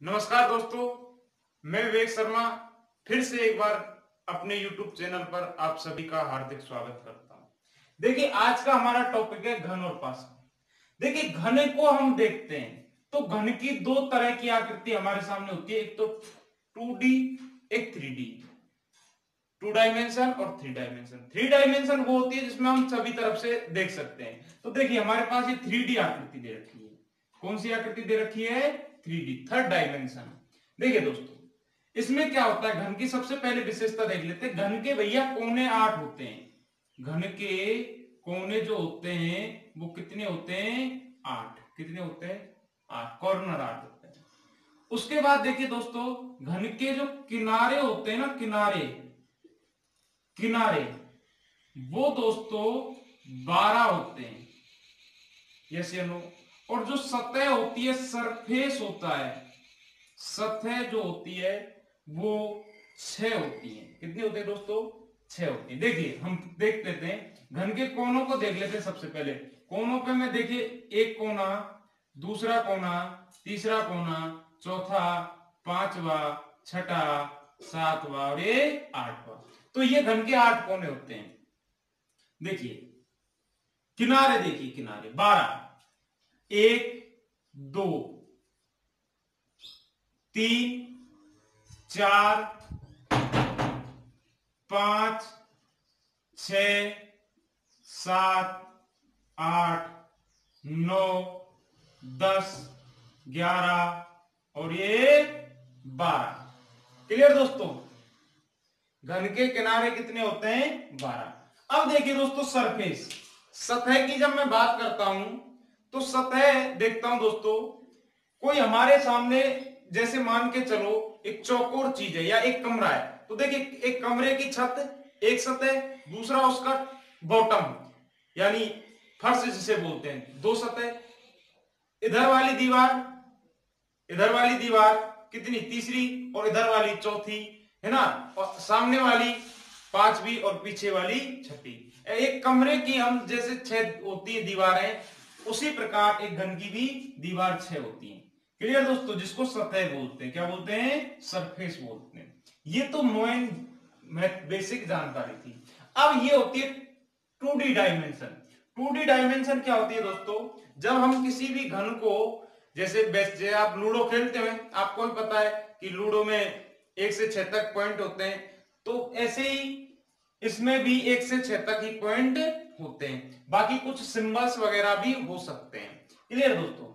नमस्कार दोस्तों, मैं विवेक शर्मा फिर से एक बार अपने YouTube चैनल पर आप सभी का हार्दिक स्वागत करता हूं। देखिए, आज का हमारा टॉपिक है घन और पासा। देखिए, घन को हम देखते हैं तो घन की दो तरह की आकृति हमारे सामने होती है, एक तो 2D, एक 3D। 2 डायमेंशन और 3 डायमेंशन। 3 डायमेंशन वो होती है जिसमें हम सभी तरफ से देख सकते हैं। तो देखिए, हमारे पास ये 3D आकृति दे रखी है। कौन सी आकृति दे रखी है? 3D, third dimension. देखिए दोस्तों, इसमें क्या होता है, घन की सबसे पहले विशेषता देख लेते हैं। घन के भैया कोने 8 होते हैं। घन के कोने जो होते हैं वो कितने होते हैं? 8। कितने होते हैं? 8। कॉर्नर 8 होते हैं। उसके बाद देखिए दोस्तों, घन के जो किनारे होते हैं ना, किनारे किनारे वो दोस्तों 12 होते हैं। यस या नो? और जो सतह होती है, सरफेस होता है, सतह जो होती है वो 6 होती है। कितनी होती है दोस्तों? 6 होती है। देखिए, हम देख लेते हैं, घन के कोनों को देख लेते हैं। सबसे पहले कोनों पे में देखिए, एक कोना, दूसरा कोना, तीसरा कोना, चौथा, पांचवा, छठा, सातवां और ये 8वां। तो ये घन के 8 कोने होते हैं। देखिए किनारे, देखिए किनारे 12, 1, 2, 3, 4, 5, 6, 7, 8, 9, 10, 11 और ये 12। क्लियर दोस्तों? घन के किनारे कितने होते हैं? 12। अब देखिए दोस्तों, सरफेस, सतह की जब मैं बात करता हूं तो सतह देखता हूं दोस्तों, कोई हमारे सामने, जैसे मान के चलो एक चौकोर चीज है या एक कमरा है, तो देखिए एक कमरे की छत एक सतह, दूसरा उसका बॉटम यानी फर्श जिसे बोलते हैं, दो सतह। इधर वाली दीवार, इधर वाली दीवार कितनी? तीसरी, और इधर वाली चौथी, है ना? और सामने वाली पांचवी और पीछे वाली छठी। एक कमरे की हम जैसे 6 होती है दीवारें, उसी प्रकार एक घन की भी दीवार 6 होती है। क्लियर दोस्तों? जिसको सतह बोलते हैं। क्या बोलते हैं? सरफेस बोलते हैं। ये तो मेन बेसिक जानकारी थी। अब ये होती है 2D डायमेंशन। 2D डायमेंशन क्या होती है दोस्तों? जब हम किसी भी घन को, जैसे आप लूडो खेलते हैं, आपको भी पता है कि लूडो में 1 से 6 तक पॉइंट होते हैं, तो ऐसे ही इसमें भी 1 से 6 तक ही पॉइंट होते हैं। बाकी कुछ सिंबल्स वगैरह भी हो सकते हैं। क्लियर दोस्तों?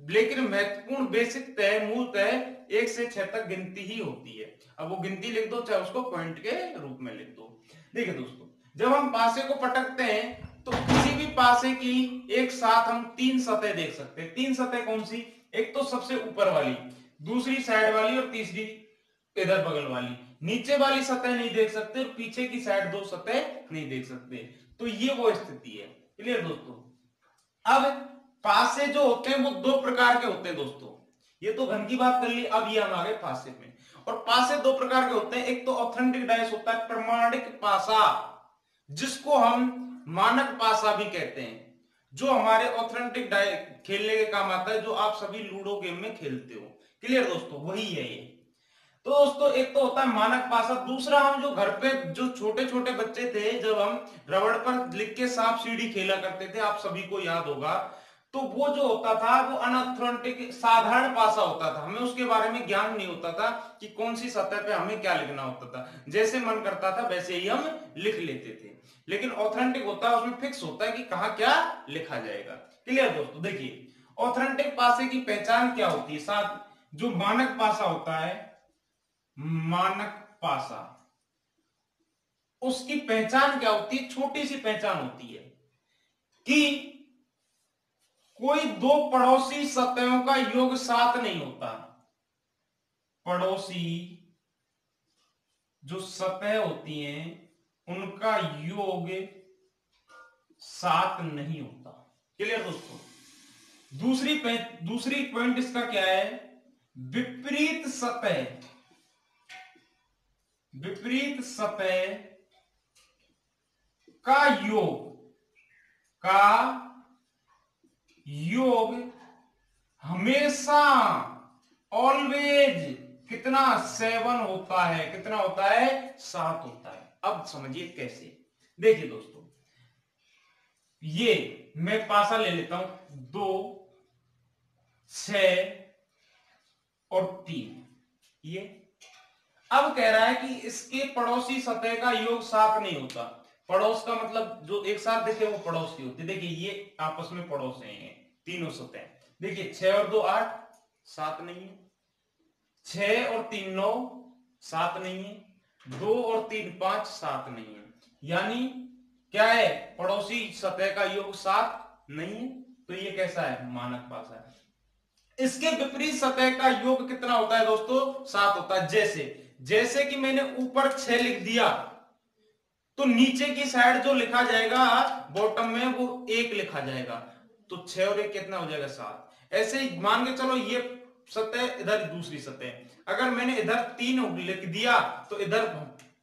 लेकिन महत्वपूर्ण बेसिक तय, मूल तय 1 से 6 तक गिनती ही होती है। अब वो गिनती लिख दो, चाहे उसको पॉइंट के रूप में लिख दो। देखिए दोस्तों, जब हम पासे को पटकते हैं तो किसी भी पासे की एक साथ हम 3 सतह देख सकते हैं। 3 सतह कौन सी? एक तो सबसे ऊपर वाली, दूसरी साइड वाली और तीसरी इधर बगल वाली। नीचे वाली सतह नहीं देख सकते और पीछे की साइड 2 सतह नहीं देख सकते। तो ये वो स्थिति है। क्लियर दोस्तों? अब पासे जो होते हैं वो 2 प्रकार के होते हैं दोस्तों। ये तो घन की बात कर ली, अब ये हम आ गए पासे में। और पासे 2 प्रकार के होते हैं। एक तो ऑथेंटिक डाइस होता है, प्रमाणिक पासा, जिसको हम मानक पासा भी कहते हैं, जो हमारे ऑथेंटिक खेलने के काम आता है, जो आप सभी लूडो गेम में खेलते हो। क्लियर दोस्तों? वही है ये। तो दोस्तों, एक तो होता है मानक पासा, दूसरा हम जो घर पे जो छोटे छोटे बच्चे थे, जब हम रबड़ पर लिख के सांप सीढ़ी खेला करते थे, आप सभी को याद होगा, तो वो जो होता था वो अनऑथेंटिक साधारण पासा होता था। हमें उसके बारे में ज्ञान नहीं होता था कि कौन सी सतह पे हमें क्या लिखना होता था। जैसे मन करता था वैसे ही हम लिख लेते थे। लेकिन ऑथेंटिक होता है, उसमें फिक्स होता है कि कहाँ क्या लिखा जाएगा। क्लियर दोस्तों? देखिए, ऑथेंटिक पासे की पहचान क्या होती है? साथ जो मानक पासा होता है, मानक पासा, उसकी पहचान क्या होती है? छोटी सी पहचान होती है कि कोई 2 पड़ोसी सतहों का योग 7 नहीं होता। पड़ोसी जो सतह होती हैं उनका योग 7 नहीं होता। क्लियर दोस्तों? दूसरी पॉइंट इसका क्या है? विपरीत सतह, विपरीत सतह का योग हमेशा ऑलवेज कितना 7 होता है, कितना होता है 7 होता है। अब समझिए कैसे। देखिए दोस्तों, ये मैं पासा ले लेता हूं 2 6 और 3, ये अब कह रहा है कि इसके पड़ोसी सतह का योग 7 नहीं होता। पड़ोस का मतलब जो एक साथ देखे वो पड़ोस की होती है। देखिए ये आपस में पड़ोस हैं तीनों सतह। देखिए 6 और 2 8, 7 नहीं है। 6 और 3 9, 7 नहीं है। 2 और 3 5, 7 नहीं है। यानी क्या है, पड़ोसी सतह का योग 7 नहीं है। तो ये कैसा है, मानक पासा है। इसके विपरीत सतह का योग कितना होता है दोस्तों, 7 होता है। जैसे कि मैंने ऊपर 6 लिख दिया तो नीचे की साइड जो लिखा जाएगा बॉटम में वो 1 लिखा जाएगा। तो 6 और 1 कितना हो जाएगा 7। ऐसे ही मान के चलो ये सतह, इधर दूसरी सतह, अगर मैंने इधर 3 लिख दिया तो इधर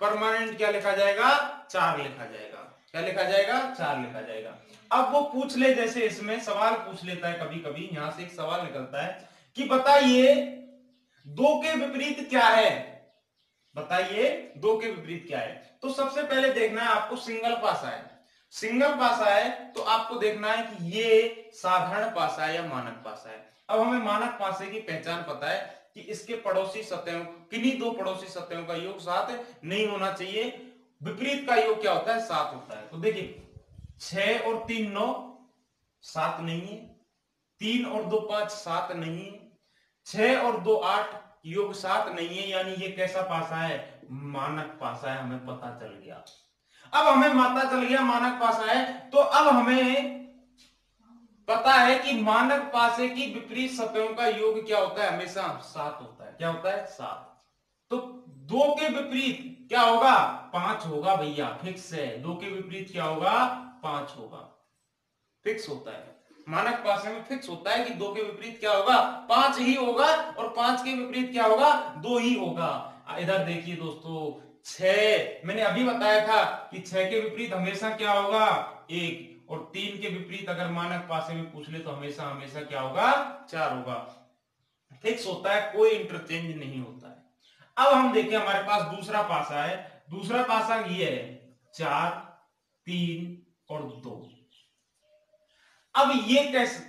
परमानेंट क्या लिखा जाएगा, 4 लिखा जाएगा। क्या लिखा जाएगा, 4 लिखा जाएगा। अब वो पूछ ले, जैसे इसमें सवाल पूछ लेता है कभी कभी, यहां से एक सवाल निकलता है कि बताइए 2 के विपरीत क्या है, बताइए 2 के विपरीत क्या है। तो सबसे पहले देखना है आपको सिंगल पासा है। सिंगल पासा है तो आपको देखना है कि ये साधारण पासा है या मानक पासा है। अब हमें मानक पासे की पहचान पता है कि इसके पड़ोसी सतहों, किन्हीं 2 पड़ोसी सतहों का योग 7 नहीं होना चाहिए। विपरीत का योग क्या होता है, 7 होता है। तो देखिए 6 और 3 9, 7 नहीं है। 3 और 2 5, 7 नहीं है। 6 और 2 8, योग 7 नहीं है। यानी ये कैसा पासा है, मानक पासा है, हमें पता चल गया। अब हमें पता चल गया मानक पासा है, तो अब हमें पता है कि मानक पासे की विपरीत सतहों का योग क्या होता है, हमेशा 7 होता है। क्या होता है, 7। तो 2 के विपरीत क्या होगा, 5 होगा भैया, फिक्स है। 2 के विपरीत क्या होगा, 5 होगा, फिक्स होता है। मानक पासे में फिक्स होता है कि 2 के विपरीत क्या होगा, 5 ही होगा, और 5 के विपरीत क्या होगा, 2 ही होगा। इधर देखिए दोस्तों, 6 मैंने अभी बताया था कि 6 के विपरीत हमेशा क्या होगा, 1, और 3 के विपरीत अगर मानक पासे में पूछ ले तो हमेशा हमेशा क्या होगा, 4 होगा। फिक्स होता है, कोई इंटरचेंज नहीं होता है। अब हम देखें हमारे पास दूसरा पासा है। दूसरा पासा ये है 4 3 और 2। अब ये कैसे,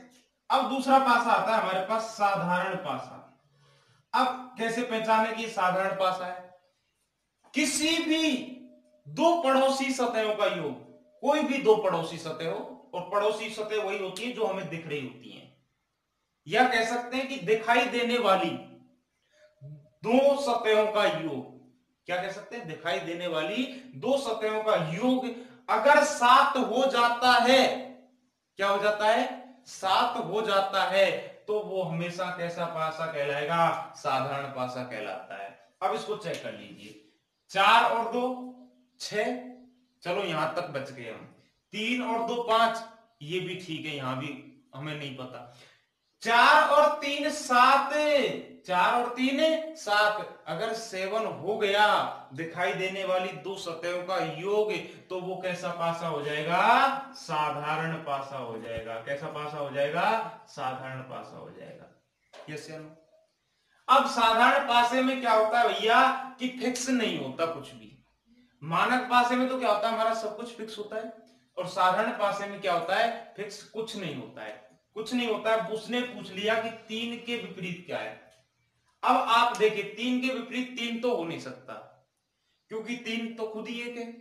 अब दूसरा पासा आता है हमारे पास साधारण पासा। अब कैसे पहचाने कि साधारण पासा है, किसी भी 2 पड़ोसी सतहों का योग, कोई भी 2 पड़ोसी सतह हो, और पड़ोसी सतह वही होती है जो हमें दिख रही होती हैं, या कह सकते हैं कि दिखाई देने वाली 2 सतहों का योग। क्या कह सकते हैं, दिखाई देने वाली 2 सतहों का योग अगर 7 हो जाता है, क्या हो जाता है, 7 हो जाता है, तो वो हमेशा कैसा पासा कहलाएगा, साधारण पासा कहलाता है। अब इसको चेक कर लीजिए, 4 और 2 6, चलो यहां तक बच गए हम। 3 और 2 5, ये भी ठीक है, यहां भी हमें नहीं पता। 4 और 3 7, 4 और 3 7, अगर 7 हो गया दिखाई देने वाली 2 सतहों का योग, तो वो कैसा पासा हो जाएगा, साधारण पासा हो जाएगा। कैसा पासा हो जाएगा, साधारण पासा हो जाएगा। यस या नो। अब साधारण पासे में क्या होता है भैया कि फिक्स नहीं होता कुछ भी। मानक पासे में तो क्या होता है, हमारा सब कुछ फिक्स होता है, और साधारण पासे में क्या होता है, फिक्स कुछ नहीं होता है। कुछ नहीं होता है। उसने पूछ लिया कि 3 के विपरीत क्या है। अब आप देखिए 3 के विपरीत 3 तो हो नहीं सकता, क्योंकि 3 तो खुद ही एक है।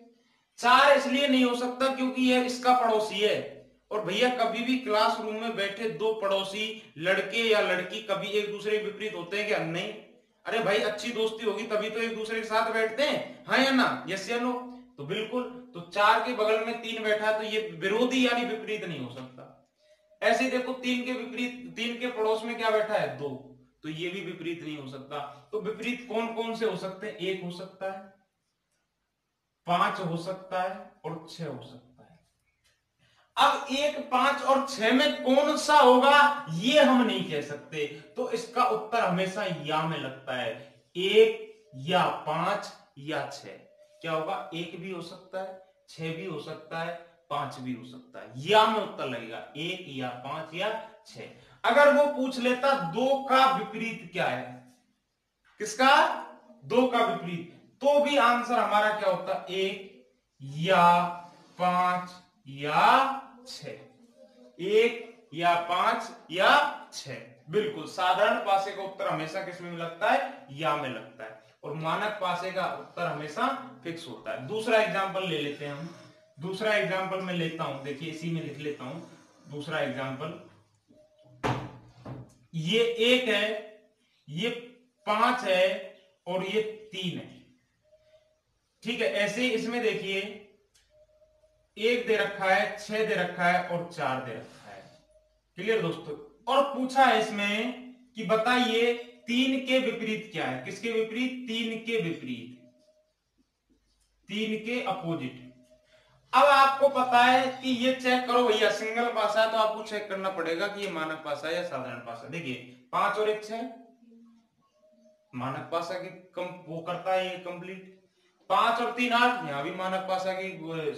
4 इसलिए नहीं हो सकता क्योंकि यह इसका पड़ोसी है। और भैया कभी भी क्लासरूम में बैठे 2 पड़ोसी लड़के या लड़की कभी एक दूसरे के विपरीत होते हैं क्या, नहीं। अरे भाई अच्छी दोस्ती होगी तभी तो एक दूसरे के साथ बैठते हैं, हाँ या ना, यस या नो। तो बिल्कुल, तो 4 के बगल में 3 बैठा है तो ये विरोधी यानी विपरीत नहीं हो सकता। ऐसे ही देखो 3 के विपरीत, 3 के पड़ोस में क्या बैठा है, 2, तो ये भी विपरीत नहीं हो सकता। तो विपरीत कौन कौन से हो सकते हैं, 1 हो सकता है, 5 हो सकता है, और 6 हो सकता है। अब 1 5 और 6 में कौन सा होगा ये हम नहीं कह सकते, तो इसका उत्तर हमेशा या में लगता है। 1 या 5 या 6, क्या होगा, 1 भी हो सकता है, 6 भी हो सकता है, 5 भी हो सकता है, या में उत्तर लगेगा 1 या 5 या 6। अगर वो पूछ लेता 2 का विपरीत क्या है, किसका, 2 का विपरीत, तो भी आंसर हमारा क्या होता, 1 या 5 या 6, 1 या 5 या 6। बिल्कुल, साधारण पासे का उत्तर हमेशा किस में लगता है, या में लगता है, और मानक पासे का उत्तर हमेशा फिक्स होता है। दूसरा एग्जांपल ले लेते हैं हम, दूसरा एग्जांपल मैं लेता हूं, देखिए इसी में लिख लेता हूं दूसरा एग्जांपल। ये 1 है, ये 5 है और ये 3 है, ठीक है। ऐसे इसमें देखिए 1 दे रखा है, 6 दे रखा है और 4 दे रखा है। क्लियर दोस्तों। और पूछा है इसमें कि बताइए 3 के विपरीत क्या है, किसके विपरीत, 3 के विपरीत, 3 के अपोजिट। अब आपको पता है कि ये चेक करो भैया, सिंगल पासा है तो आपको चेक करना पड़ेगा कि ये मानक पासा है या साधारण पासा। देखिए 5 और 1 6, मानक पासा की वो करता है ये कंप्लीट। 5 और 3 8, यहां भी मानक पासा की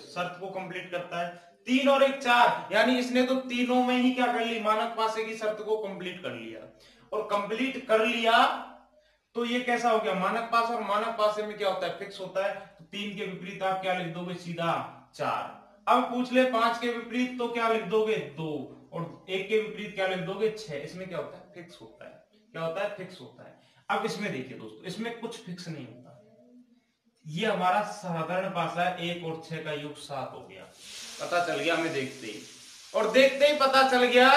शर्त को कंप्लीट करता है। 3 और 1 4, यानी इसने तो तीनों में ही क्या कर ली, मानक पासे की शर्त को कंप्लीट कर लिया। और कंप्लीट कर लिया तो ये कैसा हो गया, मानक पासा। और मानक पासे में क्या होता है, फिक्स होता है। तो 3 के विपरीत आप क्या लिख दोगे, सीधा 4। अब पूछ ले 5 के विपरीत, तो क्या लिख दोगे, 2। और 1 के विपरीत क्या लिख दोगे, 6। इसमें क्या होता है, फिक्स होता है। क्या होता है, फिक्स होता है। अब इसमें देखिए दोस्तों, इसमें कुछ फिक्स नहीं होता। ये हमारा साधारण पासा है, 1 और 6 का योग 7 हो गया, पता चल गया हमें देखते ही। और देखते ही पता चल गया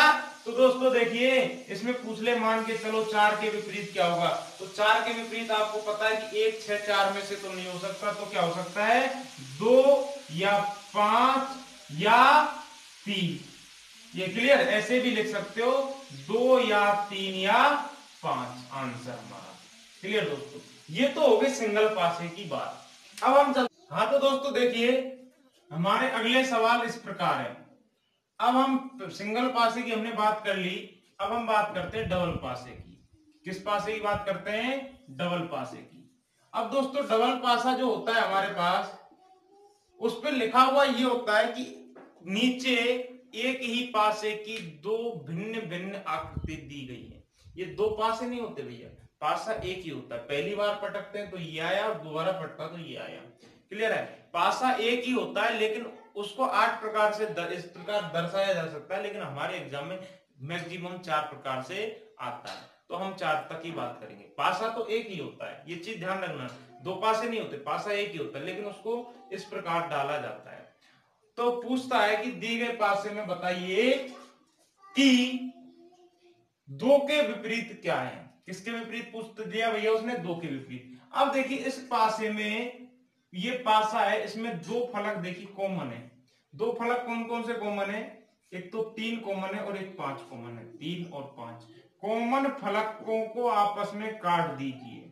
तो दोस्तों देखिए, इसमें पूछ ले मान के चलो 4 के विपरीत क्या होगा, तो 4 के विपरीत आपको पता है कि 1 6 4 में से तो नहीं हो सकता, तो क्या हो सकता है, 2 या 5 या 3। ये क्लियर, ऐसे भी लिख सकते हो, 2 या 3 या 5 आंसर हमारा। क्लियर दोस्तों, ये तो हो गई सिंगल पासे की बात। अब हम चल, हाँ तो दोस्तों देखिए हमारे अगले सवाल इस प्रकार है। अब हम सिंगल पासे की हमने बात कर ली, अब हम बात करते हैं डबल पासे की। किस पासे की बात करते हैं, डबल पासे की। अब दोस्तों डबल पासा जो होता है हमारे पास, उस पर लिखा हुआ ये होता है कि नीचे एक ही पासे की 2 भिन्न भिन्न आकृति दी गई है। ये 2 पासे नहीं होते भैया, पासा एक ही होता है। पहली बार पटकते हैं तो ये आया, और दोबारा पटका तो ये आया। क्लियर है, पासा एक ही होता है, लेकिन उसको 8 प्रकार से इस प्रकार दर्शाया जा सकता है, लेकिन हमारे एग्जाम में मैक्सिमम 4 प्रकार से आता है, तो हम 4 तक ही बात करेंगे। पासा तो एक ही होता है, ये चीज ध्यान रखना, 2 पासे नहीं होते, पासा एक ही होता है, लेकिन उसको इस प्रकार डाला जाता है। तो पूछता है कि दी गए पासे में बताइए कि 2 के विपरीत क्या है। किसके विपरीत पूछ दिया भैया उसने, 2 के विपरीत। अब देखिए इस पासे में, ये पासा है, इसमें 2 फलक देखिए कॉमन है। 2 फलक कौन कौन से कॉमन है, एक तो 3 कॉमन है और एक 5 कॉमन है। 3 और 5 कॉमन फलकों को आपस में काट दीजिए।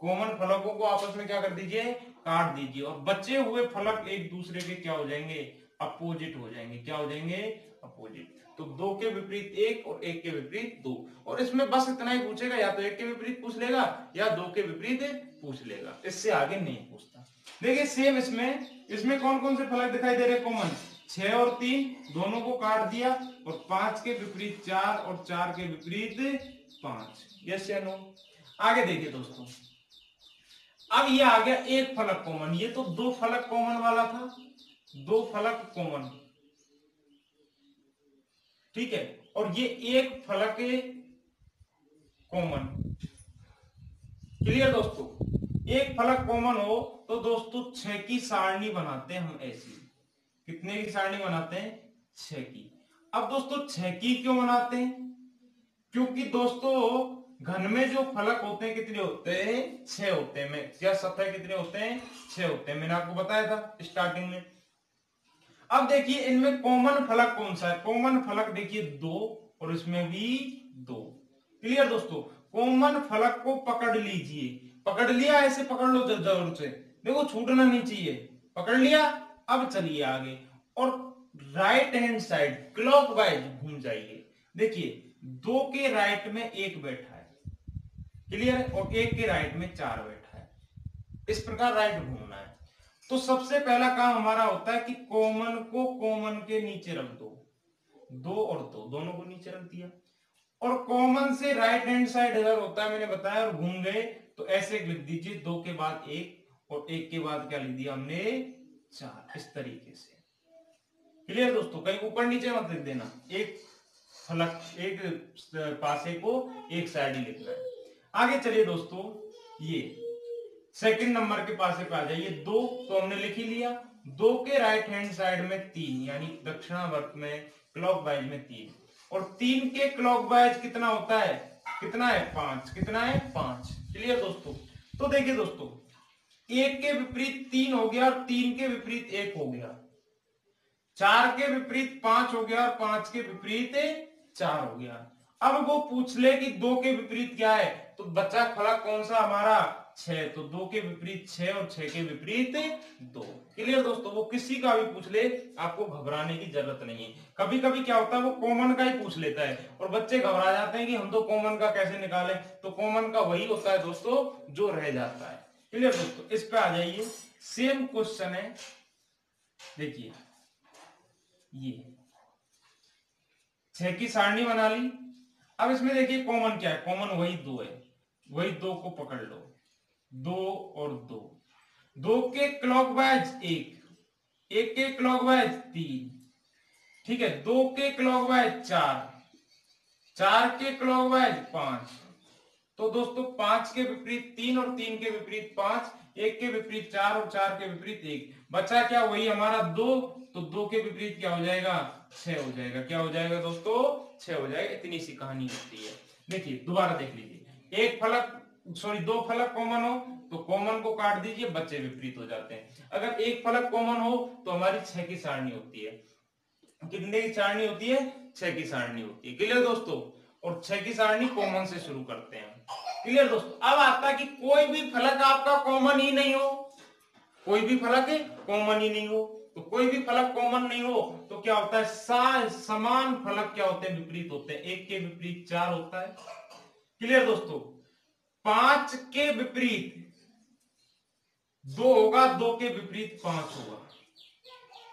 कॉमन फलकों को आपस में क्या कर दीजिए, काट दीजिए, और बचे हुए फलक एक दूसरे के क्या हो जाएंगे, अपोजिट हो जाएंगे। क्या हो जाएंगे, अपोजिट। तो 2 के विपरीत 1 और 1 के विपरीत 2। और इसमें बस इतना ही पूछेगा, या तो 1 के विपरीत पूछ लेगा या 2 के विपरीत पूछ लेगा, इससे आगे नहीं पूछता। देखिए सेम इसमें कौन कौन से फलक दिखाई दे रहे कॉमन, 6 और 3 दोनों को काट दिया, और 5 के विपरीत 4 और 4 के विपरीत 5। यस या नो। आगे देखिए दोस्तों, अब ये आ गया एक फलक कॉमन, ये तो 2 फलक कॉमन वाला था, 2 फलक कॉमन, ठीक है। और ये एक फलक कॉमन। क्लियर दोस्तों, एक फलक कॉमन हो तो दोस्तों 6 की सारणी बनाते हैं हम ऐसी। कितने की सारणी बनाते हैं, 6 की। अब दोस्तों 6 की क्यों बनाते हैं, क्योंकि दोस्तों घन में जो फलक होते हैं कितने होते हैं, 6 होते हैं। क्या सतह कितने होते हैं, 6 होते हैं, मैंने आपको बताया था स्टार्टिंग में। अब देखिए इनमें कॉमन फलक कौन सा है, कॉमन फलक देखिए 2, और इसमें भी 2। क्लियर दोस्तों, कॉमन फलक को पकड़ लीजिए, पकड़ लिया, ऐसे पकड़ लो जरूर से, देखो छूटना नहीं चाहिए, पकड़ लिया। अब चलिए आगे, और राइट हैंड साइड क्लॉकवाइज घूम जाइए। देखिए 2 के राइट में 1 बैठा है, क्लियर है, और 1 के राइट में 4 बैठा है, इस प्रकार राइट घूमना है। तो सबसे पहला काम हमारा होता है कि कॉमन को कॉमन के नीचे रख दो, 2 और 2 दोनों को नीचे रख दिया, और कॉमन से राइट हैंड साइड अगर होता है मैंने बताया और घूम गए तो ऐसे लिख दीजिए, 2 के बाद 1 और 1 के बाद क्या लिख दिया हमने 4, इस तरीके से। क्लियर दोस्तों, कहीं ऊपर नीचे मत लिख देना, एक फलक एक पासे को एक साइड ही लिखना है। आगे चलिए दोस्तों, ये सेकंड नंबर के पासे पे आ जाइए। 2 तो हमने लिख ही लिया, 2 के राइट हैंड साइड में 3 यानी दक्षिणावर्त में क्लॉकवाइज में 3, और 3 के क्लॉकवाइज कितना होता है, कितना है 5, कितना है 5। क्लियर दोस्तों, तो देखिए दोस्तों, 1 के विपरीत 3 हो गया और 3 के विपरीत 1 हो गया, 4 के विपरीत 5 हो गया और 5 के विपरीत 4 हो गया। अब वो पूछ ले कि 2 के विपरीत क्या है, तो बचा फलक कौन सा हमारा 6, तो 2 के विपरीत 6 और 6 के विपरीत 2। क्लियर दोस्तों, वो किसी का भी पूछ ले आपको घबराने की जरूरत नहीं है। कभी कभी क्या होता है वो कॉमन का ही पूछ लेता है और बच्चे घबरा जाते हैं कि हम तो कॉमन का कैसे निकालें, तो कॉमन का वही होता है दोस्तों जो रह जाता है। क्लियर दोस्तों, इस पे आ जाइए, सेम क्वेश्चन है, देखिए ये 6 की सारणी बना ली। अब इसमें देखिए कॉमन क्या है, कॉमन वही 2 है, वही 2 को पकड़ लो, 2 और 2, 2 के क्लॉकवाइज 1, 1 के क्लॉकवाइज 3, ठीक है, 2 के क्लॉकवाइज 4, 4 के क्लॉकवाइज 5। तो दोस्तों 5 के विपरीत 3 और 3 के विपरीत 5, 1 के विपरीत 4 और 4 के विपरीत 1, बचा क्या वही हमारा 2, तो 2 के विपरीत क्या हो जाएगा 6 हो जाएगा। क्या हो जाएगा दोस्तों 6 हो जाएगा। इतनी सी कहानी होती है। देखिए दोबारा देख लीजिए, एक फलक सॉरी 2 फलक कॉमन हो तो कॉमन को काट दीजिए, बच्चे विपरीत हो जाते हैं। अगर एक फलक कॉमन हो तो हमारी 6 की सारणी होती है। कितने की सारणी होती है 6 की सारणी होती है। क्लियर दोस्तों, और 6 की सारणी कॉमन से शुरू करते हैं। क्लियर दोस्तों, अब आता है कि कोई भी फलक आपका कॉमन ही नहीं हो, कोई भी फलक कॉमन ही नहीं हो, तो कोई भी फलक कॉमन नहीं हो तो क्या होता है समान फलक क्या होते हैं विपरीत होते हैं। 1 के विपरीत 4 होता है। क्लियर दोस्तों, 5 के विपरीत 2 होगा, 2 के विपरीत 5 होगा,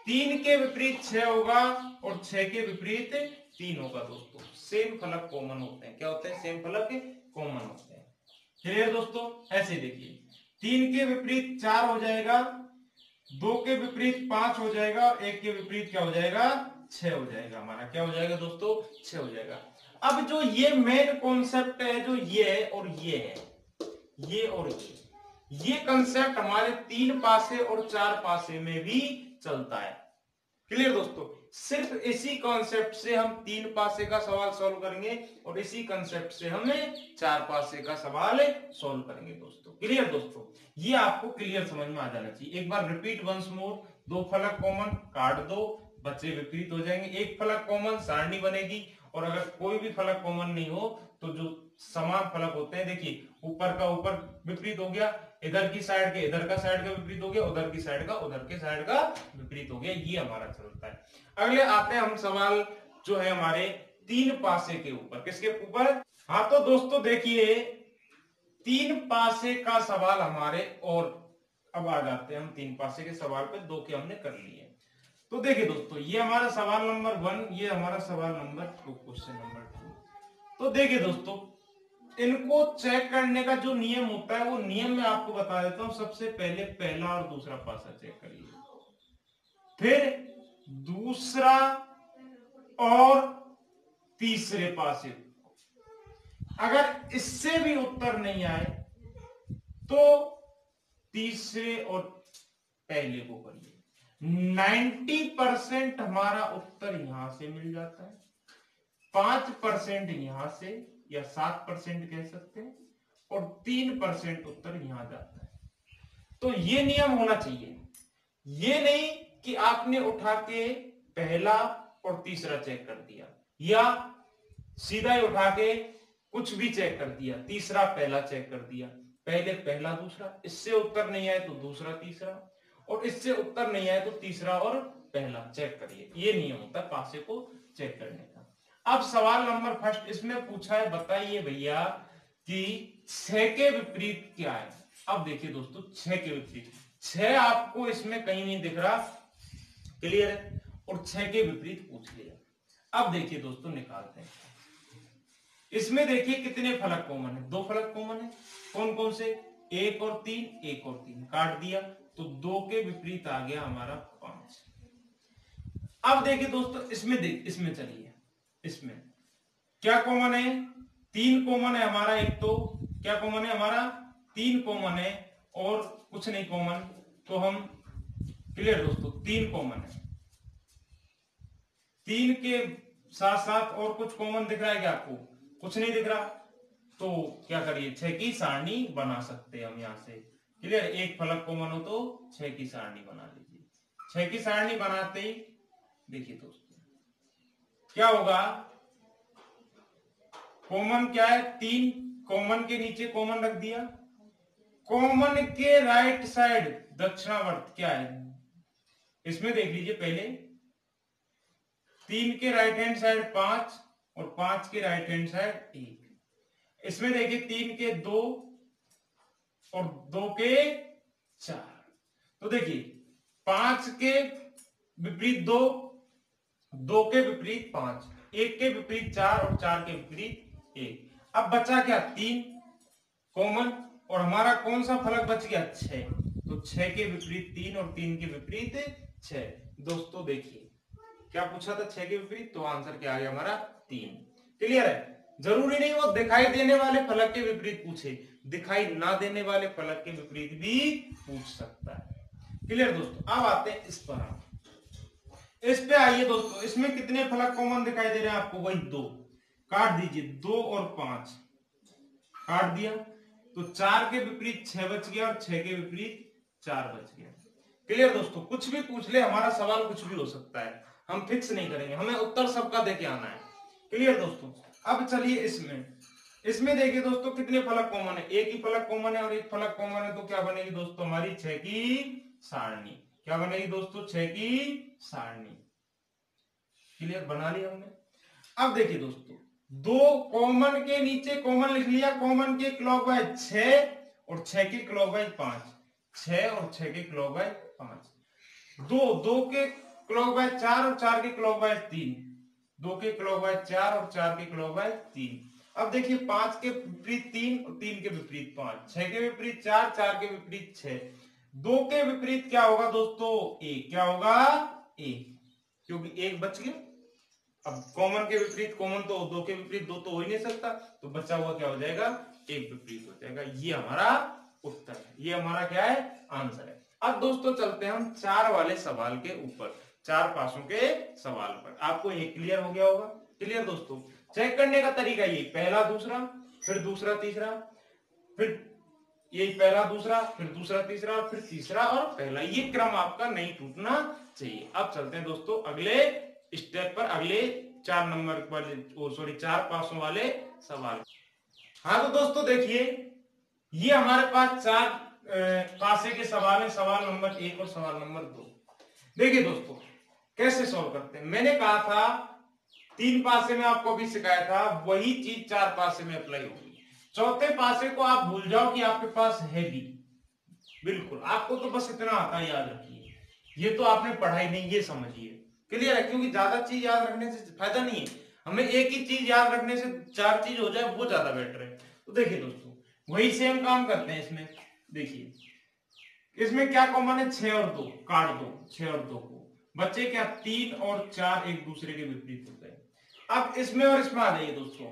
3 के विपरीत 6 होगा और 6 के विपरीत 3 होगा। दोस्तों सेम फलक कॉमन होते हैं। क्या होते हैं, सेम फलक कॉमन होते हैं। क्लियर दोस्तों, ऐसे देखिए 3 के विपरीत 4 हो जाएगा, 2 के विपरीत 5 हो जाएगा, 1 के विपरीत क्या हो जाएगा 6 हो जाएगा। हमारा क्या हो जाएगा दोस्तों 6 हो जाएगा। अब जो ये मेन कॉन्सेप्ट है, जो ये है और ये है, ये और ये कंसेप्ट हमारे 3 पासे और 4 पासे में भी चलता है। क्लियर दोस्तों, सिर्फ इसी कॉन्सेप्ट से हम 3 पासे का सवाल सॉल्व करेंगे और इसी कॉन्सेप्ट से हम 4 पासे का सवाल सॉल्व करेंगे दोस्तों। क्लियर दोस्तों, ये आपको क्लियर समझ में आ जाना चाहिए। एक बार रिपीट वंस मोर, 2 फलक कॉमन काट दो, बच्चे विपरीत हो जाएंगे। एक फलक कॉमन सारणी बनेगी, और अगर कोई भी फलक कॉमन नहीं हो तो जो समान फलक होते हैं, देखिए ऊपर का ऊपर विपरीत हो गया, इधर की साइड के इधर का साइड का विपरीत हो गया, उधर की साइड का उधर के साइड का विपरीत हो गया। ये हमारा चलता है। अगले आते हैं हम सवाल जो है हमारे 3 पासे के ऊपर। किसके ऊपर, हाँ तो दोस्तों देखिए 3 पासे का सवाल हमारे, और अब आ जाते हैं हम 3 पासे के सवाल पे, 2 के हमने कर लिए। तो देखिए दोस्तों, ये हमारा सवाल नंबर 1, ये हमारा सवाल नंबर 2, क्वेश्चन नंबर 2। तो देखिए दोस्तों, इनको चेक करने का जो नियम होता है वो नियम मैं आपको बता देता हूं। सबसे पहले पहला और दूसरा पासा चेक करिए, फिर दूसरा और तीसरे पासे। अगर इससे भी उत्तर नहीं आए तो तीसरे और पहले को करिए। 90% हमारा उत्तर यहां से मिल जाता है, 5% यहां से या 7% कह सकते हैं, और 3% उत्तर यहां जाता है। तो ये नियम होना चाहिए। ये नहीं कि आपने उठा के पहला और तीसरा चेक कर दिया, या सीधा ही उठा के कुछ भी चेक कर दिया, तीसरा पहला चेक कर दिया, पहले पहला दूसरा, इससे उत्तर नहीं आए तो दूसरा तीसरा, और इससे उत्तर नहीं आए तो तीसरा और पहला चेक करिए। ये नियम होता है पासे को चेक करने का। अब सवाल नंबर फर्स्ट इसमें पूछा है, बताइए भैया कि 6 के विपरीत क्या है। अब देखिए दोस्तों 6 के विपरीत, 6 आपको इसमें कहीं नहीं दिख रहा, क्लियर है, और 6 के विपरीत पूछ लिया। अब देखिए दोस्तों निकालते हैं, इसमें देखिए कितने फलक कॉमन है, 2 फलक कॉमन है। कौन कौन से? 1 और 3, 1 और 3 काट दिया तो 2 के विपरीत आ गया हमारा 5। अब देखिए दोस्तों इसमें चलिए, इसमें क्या कॉमन है? 3 कॉमन है हमारा। एक तो क्या कॉमन है हमारा? 3 कॉमन है और कुछ नहीं कॉमन। तो हम क्लियर दोस्तों, 3 कॉमन है। 3 के साथ साथ और कुछ कॉमन दिख रहा है क्या आपको? कुछ नहीं दिख रहा। तो क्या करिए, 6 की सारणी बना सकते हैं हम यहां से। क्लियर? एक फलक कॉमन हो तो 6 की सारणी बना लीजिए। 6 की सारणी बनाते ही देखिए दोस्तों क्या होगा, कॉमन क्या है? 3 कॉमन के नीचे कॉमन रख दिया। कॉमन के राइट साइड दक्षिणावर्त क्या है? इसमें देख लीजिए पहले, 3 के राइट हैंड साइड 5 और 5 के राइट हैंड साइड 1। इसमें देखिए 3 के 2 और 2 के 4। तो देखिए 5 के विपरीत 2, 2 के विपरीत 5, 1 के विपरीत 4 और 4 के विपरीत 1। अब बचा क्या? 3 कॉमन और हमारा कौन सा फलक बच गया? 6। तो 6 के विपरीत 3 और 3 के विपरीत 6। दोस्तों देखिए क्या पूछा था? 6 के विपरीत, तो आंसर क्या आ गया हमारा? 3। क्लियर है? जरूरी नहीं वो दिखाई देने वाले फलक के विपरीत पूछे, दिखाई ना देने वाले फलक के विपरीत भी पूछ सकता है। क्लियर दोस्तों? अब आते हैं इस पर। इस पे आइए दोस्तों, इसमें कितने फलक कॉमन दिखाई दे रहे हैं आपको? वही 2। काट दीजिए, 2 और 5 काट दिया तो 4 के विपरीत 6 बच गया और 6 के विपरीत 4 बच गया। क्लियर दोस्तों? कुछ भी पूछ ले, हमारा सवाल कुछ भी हो सकता है, हम फिक्स नहीं करेंगे, हमें उत्तर सबका देके आना है। क्लियर दोस्तों? अब चलिए इसमें देखिए दोस्तों कितने फलक कॉमन है? एक ही फलक कॉमन है और एक फलक कॉमन है, तो क्या बनेगी दोस्तों हमारी? 6 की सारणी। क्या बनेगी दोस्तों? 6 की सारणी। क्लियर? बना लिया हमने। अब देखिए दोस्तों, 2 कॉमन के नीचे कॉमन लिख लिया, कॉमन के क्लॉकवाइज 6 और 6 के क्लॉकवाइज 5, 6 और 6 के क्लॉकवाइज 5। 2 के क्लॉकवाइज 4 और 4 के क्लॉकवाइज 3, 2 के क्लॉकवाइज 4 और 4 के क्लॉकवाइज 3। अब देखिए 5 के विपरीत 3 और 3 के विपरीत 5, 6 के विपरीत 4, 4 के विपरीत 6, 2 के विपरीत क्या होगा दोस्तों? 1। क्या होगा? 1, क्योंकि 1 बच गया। अब कॉमन के विपरीत कॉमन तो 2 के विपरीत 2 तो हो ही नहीं सकता, तो बचा हुआ क्या हो जाएगा? 1 विपरीत हो जाएगा। ये हमारा उत्तर है, ये हमारा क्या है? आंसर है। अब दोस्तों चलते हैं हम 4 वाले सवाल के ऊपर, 4 पासों के सवाल पर। आपको ये क्लियर हो गया होगा? क्लियर दोस्तों? चेक करने का तरीका ये, पहला दूसरा, फिर दूसरा तीसरा, फिर यही पहला दूसरा, फिर दूसरा तीसरा, फिर तीसरा और पहला। ये क्रम आपका नहीं टूटना चाहिए। अब चलते हैं दोस्तों अगले स्टेप पर, अगले 4 नंबर पर, 4 पासों वाले सवाल। हाँ तो दोस्तों देखिए, ये हमारे पास 4 पासे के सवाल है, सवाल नंबर 1 और सवाल नंबर 2। देखिए दोस्तों कैसे सॉल्व करते हैं। मैंने कहा था 3 पासे में आपको भी सिखाया था, वही चीज 4 पासे में अप्लाई होगी। चौथे पासे को आप भूल जाओ कि आपके पास है भी, बिल्कुल आपको तो बस इतना आता है, याद रखिए। ये तो आपने पढ़ाई नहीं, ये समझिए। क्लियर है? क्योंकि ज्यादा चीज याद रखने से फायदा नहीं है, हमें एक ही चीज याद रखने से 4 चीज हो जाए वो ज्यादा बेटर है। तो देखिए दोस्तों वही सेम काम करते हैं इसमें। देखिए इसमें क्या कॉमन है? 6 और 2 काट दो, 6 और 2 को बच्चे क्या? 3 और 4 एक दूसरे के विपरीत होते हैं। अब इसमें और इसमें आ जाइए दोस्तों।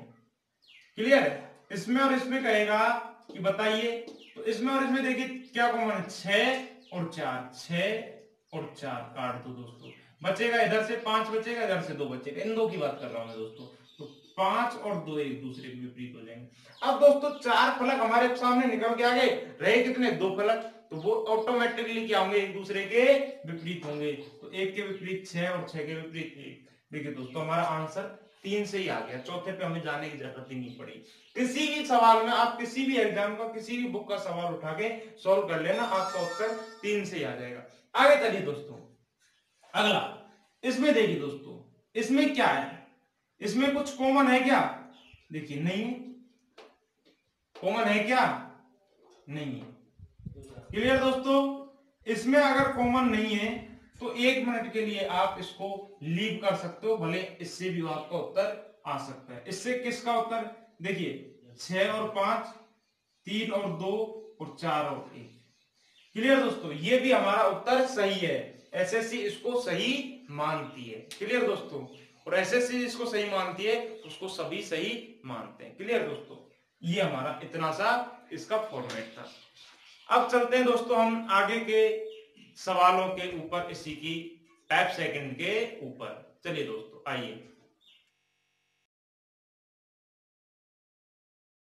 क्लियर है? इसमें और इसमें कहेगा कि बताइए, तो इसमें और इसमें देखिए क्या कॉमन है? 6 और 4, 6 और 4 काट दो दोस्तों, बचेगा इधर से 5 बचेगा, इधर से 2 बचेगा। इन दो की बात कर रहा हूं मैं दोस्तों। तो 5 और 2 एक दूसरे के विपरीत हो जाएंगे। अब दोस्तों 4 फलक हमारे सामने निकल के आ गए, रहे कितने? 2 फलक, तो वो ऑटोमेटिकली क्या होंगे? एक दूसरे के विपरीत होंगे। तो 1 के विपरीत 6 और 6 के विपरीत 1। देखिए दोस्तों हमारा आंसर 3 से ही आ गया, चौथे पे हमें जाने की जरूरत ही नहीं पड़ी। किसी भी सवाल में आप किसी भी एग्जाम का किसी भी बुक का सवाल उठा के सॉल्व कर लेना, आपका उत्तर 3 से ही आ जाएगा। आगे चलिए दोस्तों, अगला इसमें देखिए दोस्तों, इसमें क्या है? इसमें कुछ कॉमन है क्या? देखिए नहीं है। कॉमन है क्या? नहीं है। क्लियर दोस्तों? इसमें अगर कॉमन नहीं है तो 1 मिनट के लिए आप इसको लीव कर सकते हो, भले इससे भी आपका उत्तर आ सकता है। इससे किसका उत्तर? देखिए 6 और 5, 3 और 2 और 4 और 1। क्लियर दोस्तों, ये भी हमारा उत्तर सही है। एसएससी इसको सही मानती है। क्लियर दोस्तों, और एसएससी इसको सही मानती है, उसको सभी सही मानते हैं। क्लियर दोस्तों, ये हमारा इतना सा इसका फॉर्मेट था। अब चलते हैं दोस्तों हम आगे के सवालों के ऊपर, इसी की टाइप सेकंड के ऊपर। चलिए दोस्तों आइए।